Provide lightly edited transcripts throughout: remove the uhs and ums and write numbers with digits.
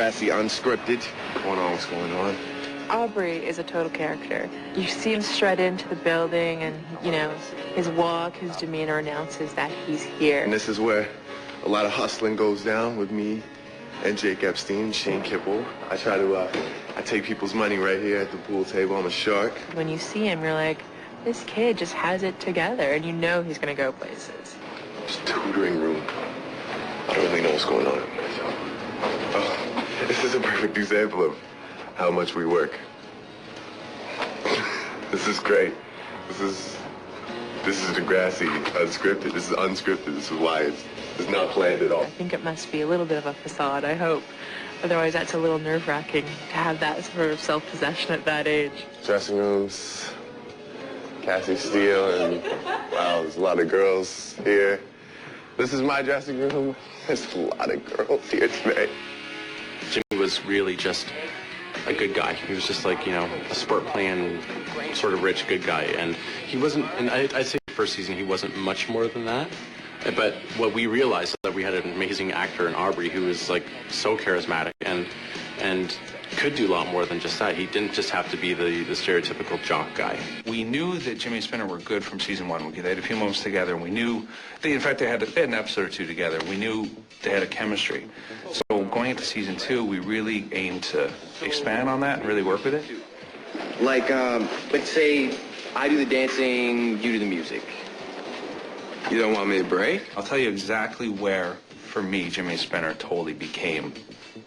Degrassi, Unscripted. What's going on? Aubrey is a total character. You see him strut into the building and, you know, his walk, his demeanor announces that he's here. And this is where a lot of hustling goes down with me and Jake Epstein, Shane Kipple. I try to, I take people's money right here at the pool table. I'm a shark. When you see him, you're like, this kid just has it together, and you know he's gonna go places. It's a tutoring room. I don't really know what's going on. Oh, this is a perfect example of how much we work. This is great. This is Degrassi, Unscripted. This is unscripted. This is why it's not planned at all. I think it must be a little bit of a facade, I hope. Otherwise, that's a little nerve-wracking to have that sort of self-possession at that age. Dressing rooms, Cassie Steele, and wow, there's a lot of girls here. This is my dressing room. There's a lot of girls here today. Jimmy was really just a good guy. He was just like, you know, a sport playing, sort of rich, good guy. And he wasn't, and I'd say the first season he wasn't much more than that. But what we realized is that we had an amazing actor in Aubrey who was like so charismatic and could do a lot more than just that. He didn't just have to be the stereotypical jock guy. We knew that Jimmy and Spinner were good from season one. They had a few moments together, and we knew, in fact, they had an episode or two together. We knew they had a chemistry. So going into season two, we really aimed to expand on that and really work with it. Like, let's say I do the dancing, you do the music. You don't want me to break? I'll tell you exactly where, for me, Jimmy and Spinner totally became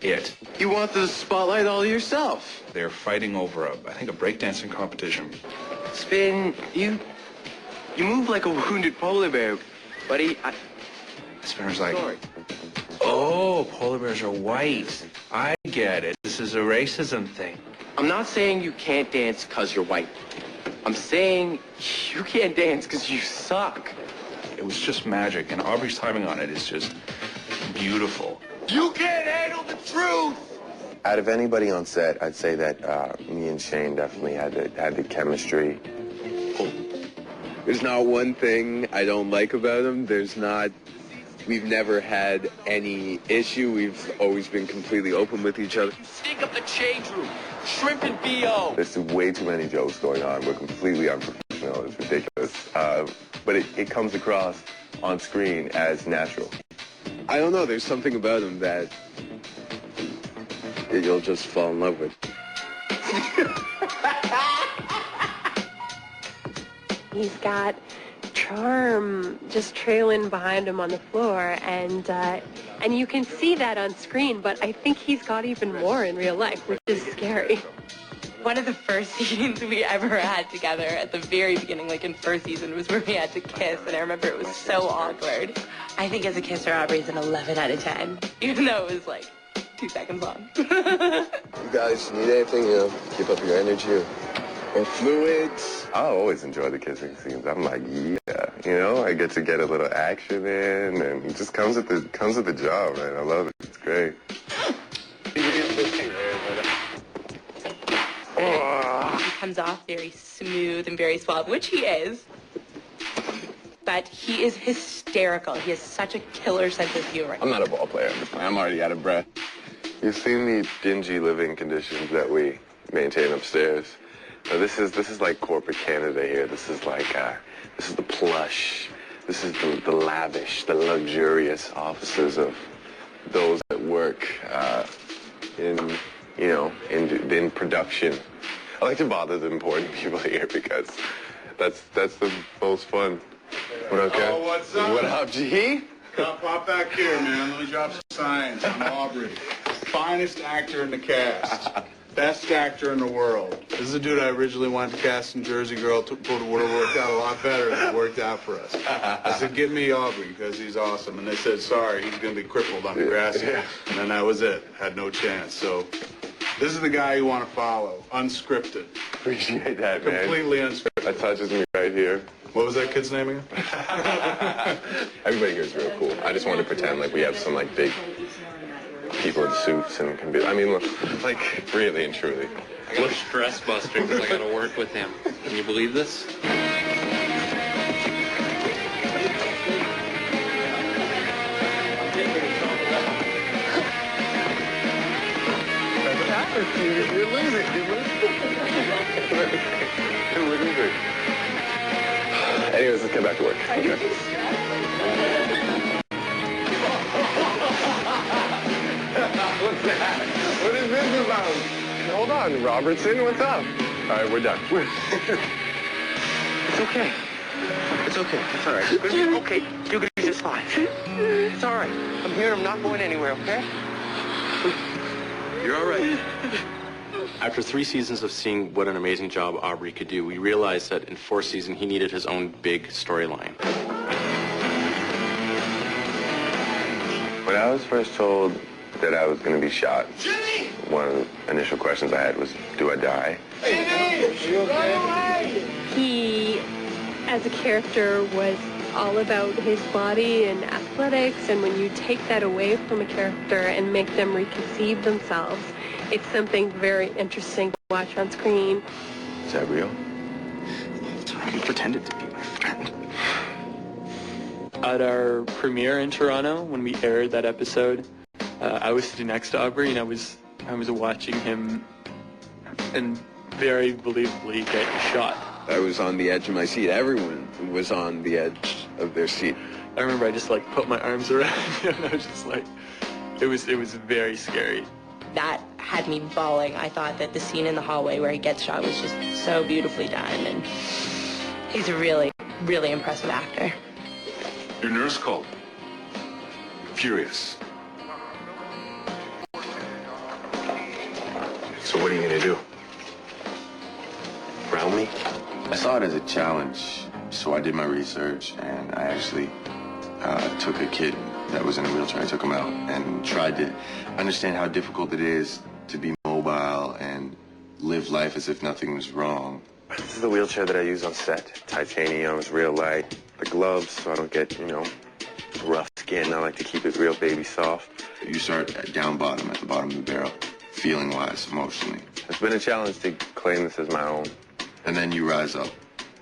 it. You want the spotlight all to yourself. They're fighting over, I think, a breakdancing competition. Spin, you move like a wounded polar bear, buddy. Spinner's like, Sorry. oh, polar bears are white. I get it. This is a racism thing. I'm not saying you can't dance because you're white. I'm saying you can't dance because you suck. It was just magic, and Aubrey's timing on it is just beautiful. You can't handle the truth! Out of anybody on set, I'd say that me and Shane definitely had the chemistry. There's not one thing I don't like about him. We've never had any issue. We've always been completely open with each other. Stink up the change room. Shrimp and B.O. There's way too many jokes going on. We're completely unprofessional. It's ridiculous. But it comes across on screen as natural. I don't know. There's something about him that you'll just fall in love with. He's got charm just trailing behind him on the floor, and you can see that on screen, but I think he's got even more in real life, which is scary. One of the first scenes we ever had together at the very beginning, like in first season, was where we had to kiss, and I remember it was so awkward. I think as a kisser, Aubrey's an 11 out of 10, even though it was like 2 seconds long. You guys need anything, keep up your energy or fluids. I always enjoy the kissing scenes. I'm like, yeah, I get to get a little action in, and it just comes with the job, man. I love it. It's great. He comes off very smooth and very suave, which he is. But he is hysterical. He has such a killer sense of humor. I'm not a ball player. I'm already out of breath. You've seen the dingy living conditions that we maintain upstairs. Now, this is like corporate Canada here. This is like this is the plush. This is the lavish, the luxurious offices of those that work in production. I like to bother the important people here because that's the most fun. What up, Ken? Oh, what's up? What up, G? Pop back here, man. Let me drop some science. I'm Aubrey. Finest actor in the cast. Best actor in the world. This is a dude I originally wanted to cast in Jersey Girl. Would have worked out a lot better than it worked out for us. I said, give me Aubrey because he's awesome. And they said, sorry, he's going to be crippled on Degrassi. Yeah. And then that was it. Had no chance. So this is the guy you want to follow. Unscripted. Appreciate that, man. Completely unscripted. That touches me right here. What was that kid's name again? Everybody here is real cool. I just want to pretend like we have some like big people in suits and can be. I mean, look, like really and truly. I got a stress buster because I got to work with him. Can you believe this? You're losing, We're losing. Anyways, let's get back to work. Are you Okay. too What's that? What is this about? Hold on, Robertson, what's up? All right, we're done. It's okay. It's okay. It's all right. You're gonna be okay. You're gonna be just fine. It's all right. I'm here. I'm not going anywhere, okay? You're all right. After 3 seasons of seeing what an amazing job Aubrey could do, we realized that in 4th season he needed his own big storyline. When I was first told that I was going to be shot, one of the initial questions I had was, do I die? He, as a character, was all about his body and athletics, and when you take that away from a character and make them reconceive themselves, it's something very interesting to watch on screen. Is that real? You pretended to be my friend. At our premiere in Toronto, when we aired that episode, I was sitting next to Aubrey, and I was watching him, and very believably get shot. I was on the edge of my seat. Everyone was on the edge of their seat. I remember I just like put my arms around him, and I was just like, it was very scary. That had me bawling. I thought that the scene in the hallway where he gets shot was just so beautifully done, and he's a really, really impressive actor. Your nurse called. Furious. So what are you gonna do? Ground me? I saw it as a challenge, so I did my research, and I actually took a kid that was in a wheelchair. I took him out and tried to understand how difficult it is to be mobile and live life as if nothing was wrong. This is the wheelchair that I use on set. Titanium, it's real light. The gloves, so I don't get, rough skin. I like to keep it real baby soft. You start at down bottom, at the bottom of the barrel, feeling-wise, emotionally. It's been a challenge to claim this as my own. And then you rise up,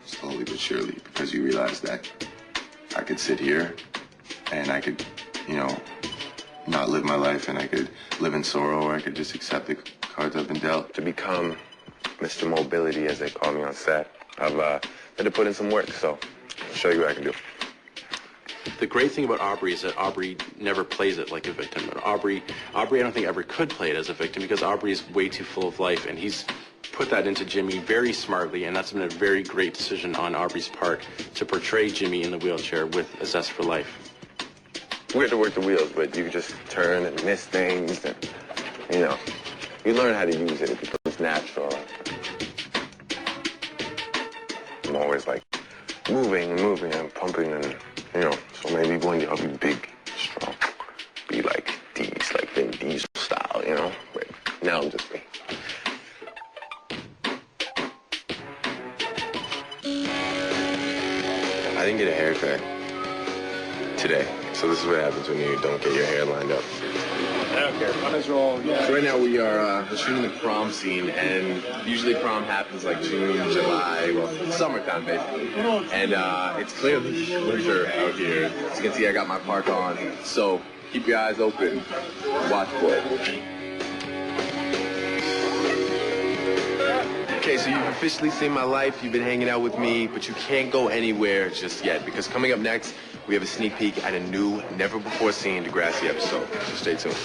slowly but surely, because you realize that I could sit here and I could, not live my life, and I could live in sorrow, or I could just accept the cards I've been dealt. To become Mr. Mobility, as they call me on set, I've had to put in some work, so I'll show you what I can do. The great thing about Aubrey is that Aubrey never plays it like a victim. And Aubrey I don't think ever could play it as a victim, because Aubrey is way too full of life, and he's put that into Jimmy very smartly, and that's been a very great decision on Aubrey's part to portray Jimmy in the wheelchair with a zest for life. We have to work the wheels, but you can just turn and miss things, and, you learn how to use it. It becomes natural. I'm always, moving and pumping, and, so maybe one day I'll be big, strong, be like Vin Diesel style, but now I'm just me. I didn't get a haircut today, so this is what happens when you don't get your hair lined up. I don't care. Might as well, yeah. So right now we are shooting the prom scene, and usually prom happens like June, July, summertime basically. And it's clearly winter out here. As you can see, I got my parka on, so keep your eyes open, watch for it. Okay, so you've officially seen my life, you've been hanging out with me, but you can't go anywhere just yet, because coming up next, we have a sneak peek at a new, never-before-seen Degrassi episode, so stay tuned.